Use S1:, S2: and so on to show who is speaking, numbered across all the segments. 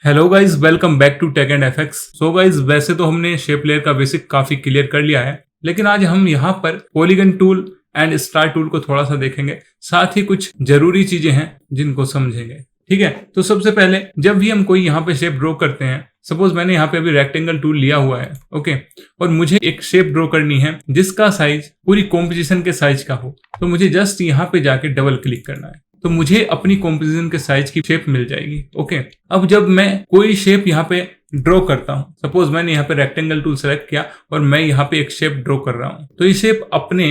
S1: Hello guys, welcome back to tech and FX. So guys, वैसे तो हमने shape layer का बेसिक काफी क्लियर कर लिया है, लेकिन आज हम यहाँ पर polygon tool and star tool को थोड़ा सा देखेंगे। साथ ही कुछ जरूरी चीजें हैं जिनको समझेंगे। ठीक है, तो सबसे पहले जब भी हम कोई यहाँ पे शेप ड्रॉ करते हैं, सपोज मैंने यहाँ पे अभी रेक्टेंगल टूल लिया हुआ है, ओके, और मुझे एक शेप ड्रॉ करनी है जिसका साइज पूरी कॉम्पोजिशन के साइज का हो, तो मुझे जस्ट यहाँ पे जाके डबल क्लिक करना है, तो मुझे अपनी कॉम्पोजिशन के साइज की शेप मिल जाएगी। ओके, अब जब मैं कोई शेप यहाँ पे ड्रॉ करता हूँ, सपोज मैंने यहाँ पे रेक्टेंगल टूल सेलेक्ट किया और मैं यहाँ पे एक शेप ड्रॉ कर रहा हूँ, तो ये शेप अपने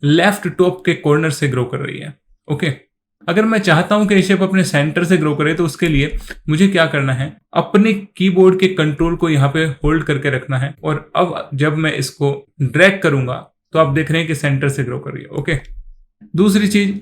S1: लेफ्ट टॉप के कॉर्नर से ग्रो कर रही है। ओके, अगर मैं चाहता हूं कि ये शेप अपने सेंटर से ग्रो करे, तो उसके लिए मुझे क्या करना है, अपने कीबोर्ड के कंट्रोल को यहाँ पे होल्ड करके रखना है, और अब जब मैं इसको ड्रैग करूंगा तो आप देख रहे हैं कि सेंटर से ग्रो कर रही है। ओके, दूसरी चीज,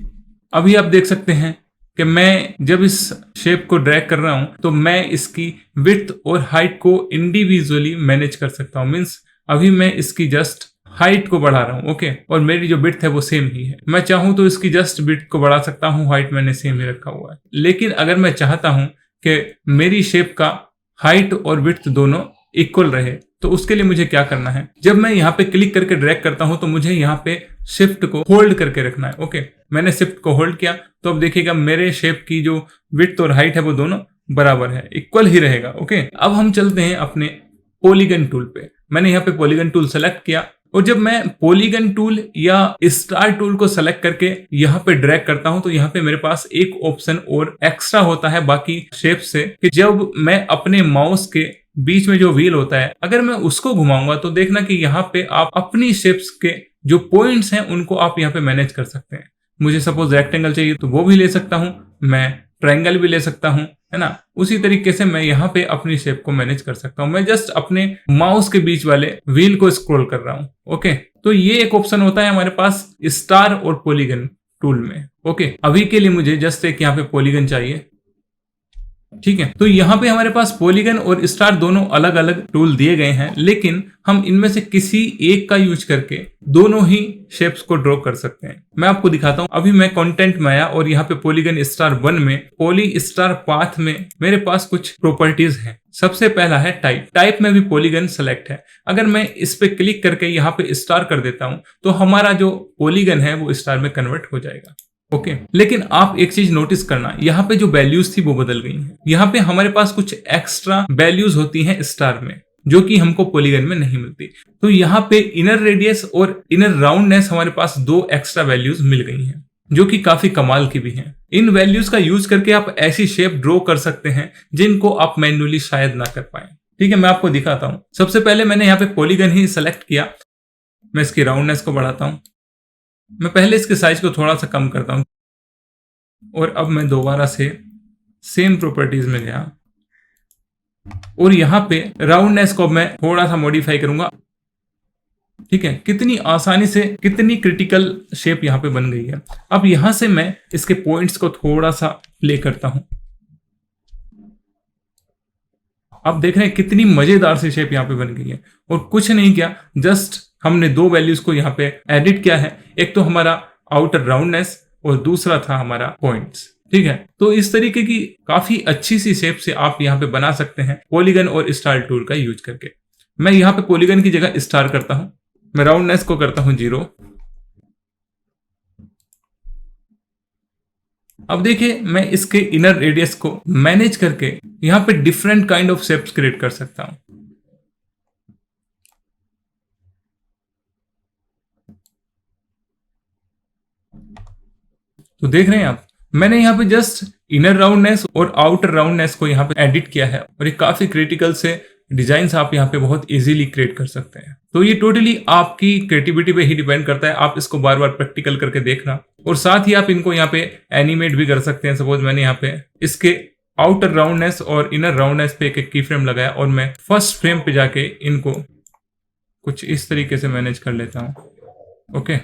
S1: अभी आप देख सकते हैं कि मैं जब इस शेप को ड्रैग कर रहा हूं तो मैं इसकी विड्थ और हाइट को इंडिविजुअली मैनेज कर सकता हूं। मीन्स अभी मैं इसकी जस्ट हाइट को बढ़ा रहा हूं, ओके, और मेरी जो विड्थ है वो सेम ही है। मैं चाहूं तो इसकी जस्ट विड्थ को बढ़ा सकता हूं, हाइट मैंने सेम ही रखा हुआ है। लेकिन अगर मैं चाहता हूं कि मेरी शेप का हाइट और विड्थ दोनों इक्वल रहे, तो उसके लिए मुझे क्या करना है, जब मैं यहाँ पे क्लिक करके ड्रैग करता हूं तो मुझे यहाँ पे शिफ्ट को होल्ड करके रखना है। ओके, मैंने शिफ्ट को होल्ड किया तो अब देखिएगा मेरे शेप की जो विड्थ और हाइट है वो दोनों बराबर है, इक्वल ही रहेगा। ओके, अब हम चलते हैं अपने पॉलीगन टूल पे। मैंने यहाँ पे पॉलीगन टूल सेलेक्ट किया, और जब मैं पॉलीगन टूल या स्टार टूल को सेलेक्ट करके यहाँ पे ड्रैग करता हूं, तो यहाँ पे मेरे पास एक ऑप्शन और एक्स्ट्रा होता है बाकी शेप से, कि जब मैं अपने माउस के बीच में जो व्हील होता है, अगर मैं उसको घुमाऊंगा तो देखना कि यहाँ पे आप अपनी शेप्स के जो पॉइंट्स हैं उनको आप यहाँ पे मैनेज कर सकते हैं। मुझे सपोज रेक्टेंगल चाहिए तो वो भी ले सकता हूं, मैं ट्रायंगल भी ले सकता हूं, है ना। उसी तरीके से मैं यहाँ पे अपनी शेप को मैनेज कर सकता हूं। मैं जस्ट अपने माउस के बीच वाले व्हील को स्क्रॉल कर रहा हूं। ओके, तो ये एक ऑप्शन होता है हमारे पास स्टार और पॉलीगन टूल में। ओके, अभी के लिए मुझे जस्ट एक यहाँ पे पॉलीगन चाहिए। ठीक है, तो यहाँ पे हमारे पास पॉलीगन और स्टार दोनों अलग अलग टूल दिए गए हैं, लेकिन हम इनमें से किसी एक का यूज करके दोनों ही शेप्स को ड्रॉ कर सकते हैं। मैं आपको दिखाता हूँ। अभी मैं कंटेंट में आया और यहाँ पे पॉलीगन स्टार 1 में पॉली स्टार पाथ में मेरे पास कुछ प्रॉपर्टीज हैं। सबसे पहला है टाइप। टाइप में भी पॉलीगन सेलेक्ट है। अगर मैं इस पे क्लिक करके यहाँ पे स्टार कर देता हूँ तो हमारा जो पॉलीगन है वो स्टार में कन्वर्ट हो जाएगा। ओके, लेकिन आप एक चीज नोटिस करना, यहाँ पे जो वैल्यूज थी वो बदल गई हैं। यहाँ पे हमारे पास कुछ एक्स्ट्रा वैल्यूज होती हैं स्टार में, जो कि हमको पॉलीगन में नहीं मिलती। तो यहाँ पे इनर रेडियस और इनर राउंडनेस हमारे पास दो एक्स्ट्रा वैल्यूज मिल गई हैं, जो कि काफी कमाल की भी हैं। इन वैल्यूज का यूज करके आप ऐसी शेप ड्रॉ कर सकते हैं जिनको आप मैन्युअली शायद ना कर पाए। ठीक है, मैं आपको दिखाता हूँ। सबसे पहले मैंने यहाँ पे पॉलीगन ही सेलेक्ट किया। मैं इसकी राउंडनेस को बढ़ाता हूँ। मैं पहले इसके साइज को थोड़ा सा कम करता हूं, और अब मैं दोबारा से सेम प्रॉपर्टीज में गया और यहाँ पे राउंडनेस को मैं थोड़ा सा मॉडिफाई करूंगा। ठीक है, कितनी आसानी से कितनी क्रिटिकल शेप यहाँ पे बन गई है। अब यहां से मैं इसके पॉइंट्स को थोड़ा सा प्ले करता हूं। आप देख रहे हैं कितनी मजेदार सी शेप यहाँ पे बन गई है, और कुछ नहीं किया, जस्ट हमने दो वैल्यूज को यहाँ पे एडिट किया है। एक तो हमारा आउटर राउंडनेस और दूसरा था हमारा पॉइंट्स। ठीक है, तो इस तरीके की काफी अच्छी सी शेप से आप यहाँ पे बना सकते हैं पॉलीगन और स्टार टूल का यूज करके। मैं यहाँ पे पॉलीगन की जगह स्टार करता हूं। मैं राउंडनेस को करता हूं 0। अब देखिए, मैं इसके इनर रेडियस को मैनेज करके यहाँ पे different kind of shapes create कर सकता हूं। तो देख रहे हैं आप, मैंने यहाँ पे जस्ट इनर राउंडनेस और आउटर राउंडनेस को यहाँ पे एडिट किया है, और ये काफी क्रिटिकल से डिजाइन्स आप यहाँ पे बहुत इजीली क्रिएट कर सकते हैं। तो ये टोटली आपकी क्रिएटिविटी पे ही डिपेंड करता है। आप इसको बार बार प्रैक्टिकल करके देखना, और साथ ही आप इनको यहाँ पे एनिमेट भी कर सकते हैं। सपोज मैंने यहाँ पे इसके आउटर राउंडनेस और इनर राउंडनेस पे एक की फ्रेम लगाया, और मैं फर्स्ट फ्रेम पे जाके इनको कुछ इस तरीके से मैनेज कर लेता हूँ। ओके,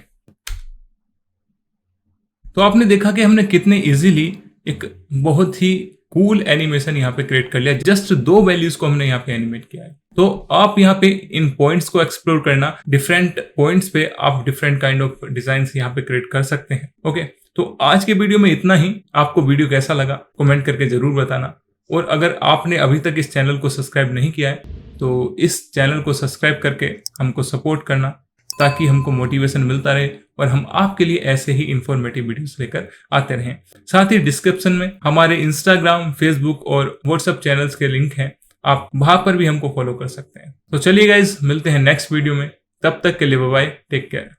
S1: तो आपने देखा कि हमने कितने इजीली एक बहुत ही कूल एनिमेशन यहाँ पे क्रिएट कर लिया। जस्ट दो वैल्यूज को हमने यहाँ पे एनिमेट किया है। तो आप यहाँ पे इन पॉइंट्स को एक्सप्लोर करना, डिफरेंट पॉइंट्स पे आप डिफरेंट काइंड ऑफ डिजाइन्स यहाँ पे क्रिएट कर सकते हैं। ओके, तो आज के वीडियो में इतना ही। आपको वीडियो कैसा लगा कमेंट करके जरूर बताना। और अगर आपने अभी तक इस चैनल को सब्सक्राइब नहीं किया है तो इस चैनल को सब्सक्राइब करके हमको सपोर्ट करना, ताकि हमको मोटिवेशन मिलता रहे और हम आपके लिए ऐसे ही इंफॉर्मेटिव वीडियोस लेकर आते रहें। साथ ही डिस्क्रिप्शन में हमारे इंस्टाग्राम, फेसबुक और व्हाट्सएप चैनल्स के लिंक हैं, आप वहां पर भी हमको फॉलो कर सकते हैं। तो चलिए गाइज, मिलते हैं नेक्स्ट वीडियो में, तब तक के लिए बाय बाय, टेक केयर।